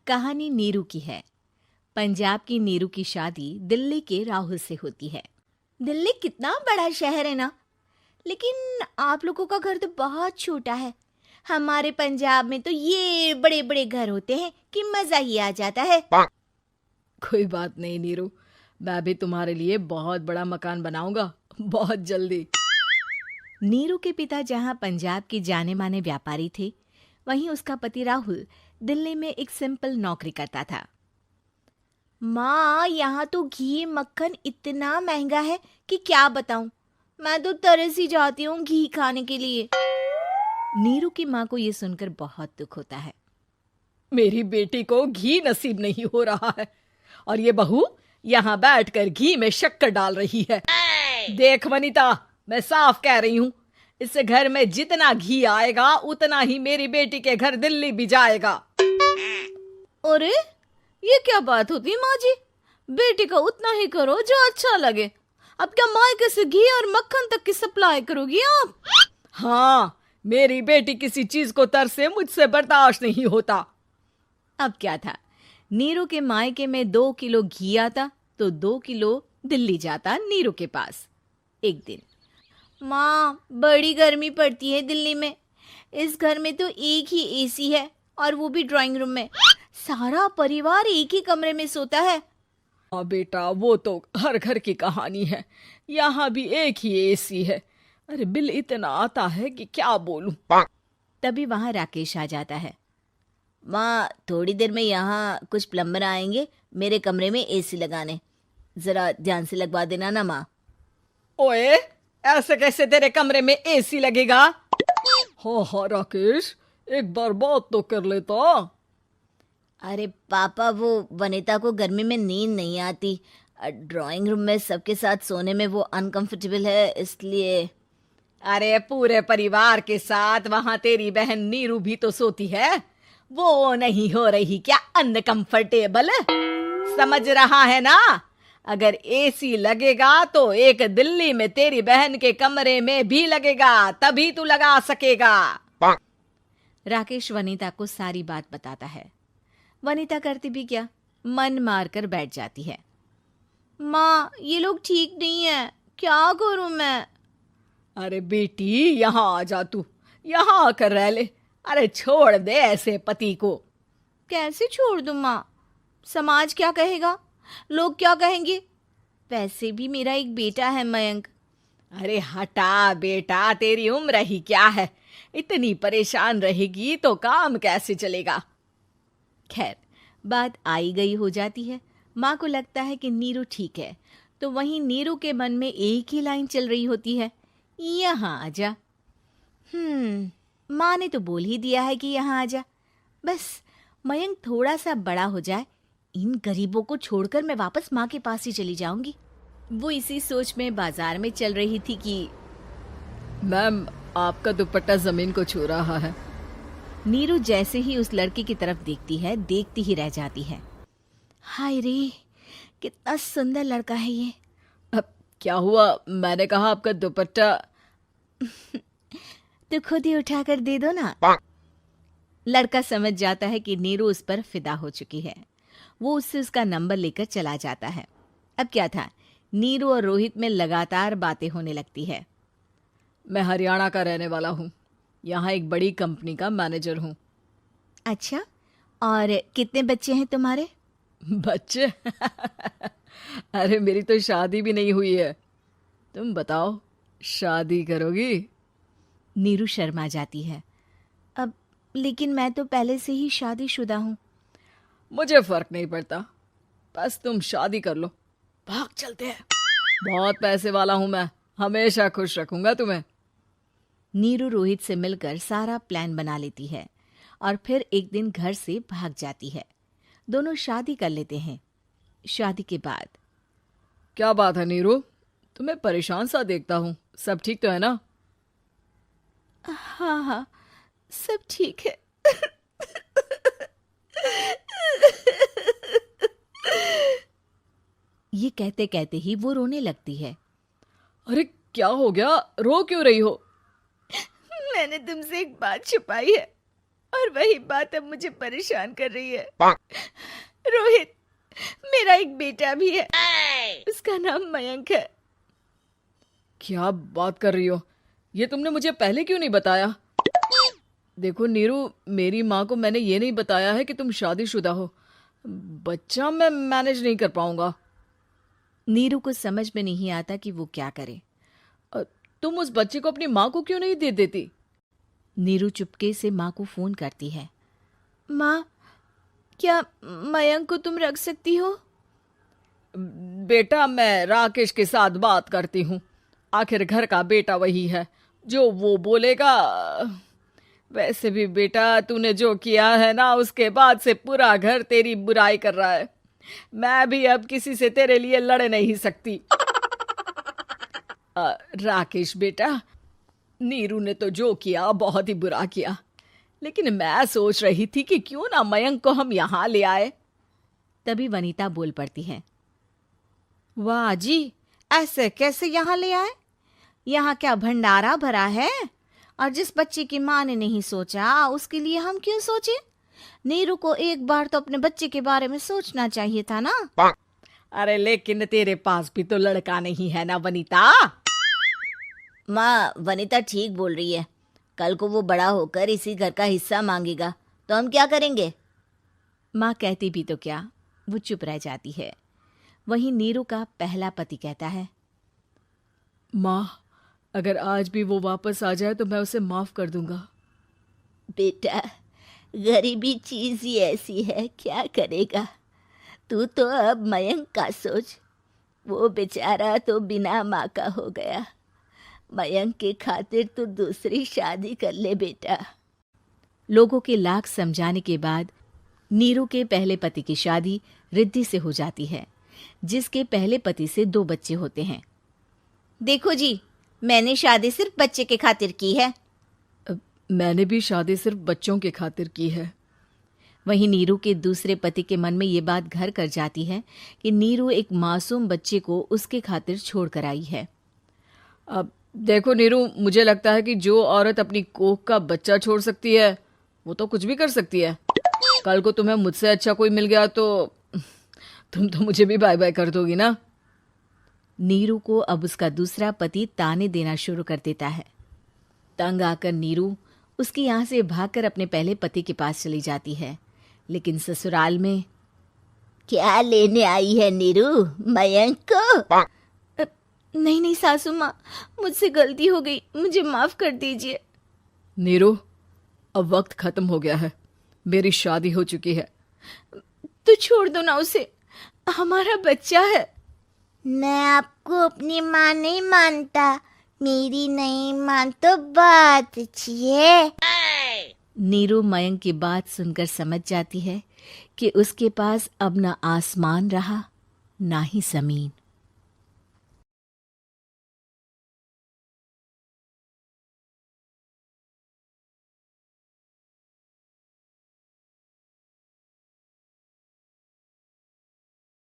कहानी नीरू की है। पंजाब की नीरू की शादी दिल्ली के राहुल से होती है। दिल्ली कितना बड़ा शहर है ना, लेकिन आप लोगों का घर तो बहुत छोटा है। हमारे पंजाब में तो ये बड़े बड़े घर होते हैं कि मजा ही आ जाता है। कोई बात नहीं नीरू, मैं भी तुम्हारे लिए बहुत बड़ा मकान बनाऊंगा बहुत जल्दी। नीरू के पिता जहाँ पंजाब के जाने माने व्यापारी थे, वहीं उसका पति राहुल दिल्ली में एक सिंपल नौकरी करता था। माँ, यहाँ तो घी मक्खन इतना महंगा है कि क्या बताऊं। मैं तो तरस ही जाती हूँ घी खाने के लिए। नीरू की माँ को ये सुनकर बहुत दुख होता है। मेरी बेटी को घी नसीब नहीं हो रहा है और ये बहू यहाँ बैठकर घी में शक्कर डाल रही है। देख वनिता, मैं साफ कह रही हूँ, इस घर में जितना घी आएगा उतना ही मेरी बेटी के घर दिल्ली भी जाएगा। अरे ये क्या बात होती है माँ जी? बेटी का उतना ही करो जो अच्छा लगे। अब क्या मायके से घी और मक्खन तक की सप्लाई करोगी आप? हाँ, मेरी बेटी किसी चीज को तरसे मुझसे बर्दाश्त नहीं होता। अब क्या था, नीरू के मायके में 2 किलो घी आता तो 2 किलो दिल्ली जाता नीरू के पास। एक दिन, माँ बड़ी गर्मी पड़ती है दिल्ली में। इस घर में तो एक ही एसी है और वो भी ड्राइंग रूम में। सारा परिवार एक ही कमरे में सोता है। हाँ बेटा, वो तो हर घर की कहानी है। यहाँ भी एक ही एसी है। अरे बिल इतना आता है कि क्या बोलूं। तभी वहां राकेश आ जाता है। माँ, थोड़ी देर में यहाँ कुछ प्लम्बर आएंगे मेरे कमरे में एसी लगाने। जरा ध्यान से लगवा देना ना माँ। ओए, ऐसे कैसे तेरे कमरे में एसी लगेगा? हाँ राकेश, एक बार बात तो कर लेता। अरे पापा, वो वनिता को गर्मी में नींद नहीं आती। ड्राइंग रूम में सबके साथ सोने में वो अनकंफर्टेबल है, इसलिए। अरे पूरे परिवार के साथ वहां तेरी बहन नीरू भी तो सोती है। वो नहीं हो रही क्या अनकंफर्टेबल? समझ रहा है ना? अगर एसी लगेगा तो एक दिल्ली में तेरी बहन के कमरे में भी लगेगा, तभी तू लगा सकेगा। राकेश वनिता को सारी बात बताता है। वनिता करती भी क्या, मन मारकर बैठ जाती है। माँ, ये लोग ठीक नहीं है, क्या करूं मैं? अरे बेटी, यहाँ आ जा, तू यहाँ आकर रह ले। अरे छोड़ दे ऐसे पति को। कैसे छोड़ दूं माँ? समाज क्या कहेगा, लोग क्या कहेंगे? वैसे भी मेरा एक बेटा है मयंक। अरे हटा बेटा, तेरी उम्र ही क्या है, इतनी परेशान रहेगी तो काम कैसे चलेगा। खैर, बात आई गई हो जाती है। माँ को लगता है कि नीरू ठीक है, तो वहीं नीरू के मन में एक ही लाइन चल रही होती है, यहाँ आजा। माँ ने तो बोल ही दिया है कि यहाँ आजा। बस मयंक थोड़ा सा बड़ा हो जाए, इन गरीबों को छोड़कर मैं वापस माँ के पास ही चली जाऊंगी। वो इसी सोच में बाजार में चल रही थी कि मैम, आपका दुपट्टा जमीन को छू रहा है। नीरू जैसे ही उस लड़की की तरफ देखती है, देखती ही रह जाती है। हाय रे, कितना सुंदर लड़का है ये। अब क्या हुआ? मैंने कहा आपका दुपट्टा। तो खुद ही उठाकर दे दो ना। लड़का समझ जाता है कि नीरू उस पर फिदा हो चुकी है। वो उससे उसका नंबर लेकर चला जाता है। अब क्या था, नीरू और रोहित में लगातार बातें होने लगती है। मैं हरियाणा का रहने वाला हूँ, यहाँ एक बड़ी कंपनी का मैनेजर हूँ। अच्छा, और कितने बच्चे हैं तुम्हारे? बच्चे? अरे मेरी तो शादी भी नहीं हुई है। तुम बताओ, शादी करोगी? नीरू शर्मा जाती है। अब लेकिन मैं तो पहले से ही शादीशुदा हूँ। मुझे फर्क नहीं पड़ता, बस तुम शादी कर लो, भाग चलते हैं। बहुत पैसे वाला हूँ मैं, हमेशा खुश रखूंगा तुम्हें। नीरू रोहित से मिलकर सारा प्लान बना लेती है और फिर एक दिन घर से भाग जाती है। दोनों शादी कर लेते हैं। शादी के बाद, क्या बात है नीरू, तुम्हें परेशान सा देखता हूँ, सब ठीक तो है ना? हाँ हाँ, सब ठीक है। ये कहते कहते ही वो रोने लगती है। अरे क्या हो गया, रो क्यों रही हो? मैंने तुमसे एक बात छुपाई है। और वही बात अब मुझे परेशान कर रही है। रोहित, मेरा एक बेटा भी है, उसका नाम मयंक है। क्या बात कर रही हो? ये तुमने मुझे पहले क्यों नहीं बताया? देखो नीरू, मेरी माँ को मैंने ये नहीं बताया है कि तुम शादीशुदा हो। बच्चा मैं मैनेज नहीं कर पाऊंगा। नीरू को समझ में नहीं आता कि वो क्या करे। तुम उस बच्चे को अपनी माँ को क्यों नहीं दे देती? नीरू चुपके से माँ को फोन करती है। माँ, क्या मयंक को तुम रख सकती हो? बेटा, मैं राकेश के साथ बात करती हूँ। आखिर घर का बेटा वही है, जो वो बोलेगा। वैसे भी बेटा, तूने जो किया है ना, उसके बाद से पूरा घर तेरी बुराई कर रहा है। मैं भी अब किसी से तेरे लिए लड़ नहीं सकती। राकेश बेटा, नीरू ने तो जो किया बहुत ही बुरा किया, लेकिन मैं सोच रही थी कि क्यों ना मयंक को हम यहाँ ले आए। तभी वनीता बोल पड़ती है। वाह जी, ऐसे कैसे यहाँ ले आए? यहाँ क्या भंडारा भरा है? और जिस बच्चे की माँ ने नहीं सोचा, उसके लिए हम क्यों सोचे? नीरू को एक बार तो अपने बच्चे के बारे में सोचना चाहिए था ना। अरे लेकिन तेरे पास भी तो लड़का नहीं है ना वनीता। माँ, वनीता ठीक बोल रही है। कल को वो बड़ा होकर इसी घर का हिस्सा मांगेगा तो हम क्या करेंगे? माँ कहती भी तो क्या, वो चुप रह जाती है। वहीं नीरू का पहला पति कहता है। माँ, अगर आज भी वो वापस आ जाए तो मैं उसे माफ कर दूंगा। बेटा, गरीबी चीज ही ऐसी है, क्या करेगा। तू तो अब मयंक का सोच। वो बेचारा तो बिना माँ का हो गया। मयंक के खातिर तू दूसरी शादी कर ले बेटा। लोगों के लाख समझाने के बाद नीरू के पहले पति की शादी रिद्धि से हो जाती है, जिसके पहले पति से 2 बच्चे होते हैं। देखो जी, मैंने शादी सिर्फ बच्चे के खातिर की है। मैंने भी शादी सिर्फ बच्चों के खातिर की है। वहीं नीरू के दूसरे पति के मन में ये बात घर कर जाती है कि नीरू एक मासूम बच्चे को उसके खातिर छोड़ कर आई है। अब देखो नीरू, मुझे लगता है कि जो औरत अपनी कोख का बच्चा छोड़ सकती है, वो तो कुछ भी कर सकती है। कल को तुम्हें मुझसे अच्छा कोई मिल गया तो तुम तो मुझे भी बाय बाय कर दोगी ना। नीरू को अब उसका दूसरा पति ताने देना शुरू कर देता है। तंग आकर नीरू उसके यहाँ से भागकर अपने पहले पति के पास चली जाती है, लेकिन ससुराल में क्या लेने आई है नीरू, मयंक को? नहीं नहीं सासू माँ, मुझसे गलती हो गई, मुझे माफ कर दीजिए। नीरू, अब वक्त खत्म हो गया है, मेरी शादी हो चुकी है। तो छोड़ दो ना उसे, हमारा बच्चा है। मैं आपको अपनी माँ नहीं मानता, मेरी नहीं मान तो बात अच्छी है। नीरू मयंक की बात सुनकर समझ जाती है कि उसके पास अब न आसमान रहा ना ही जमीन।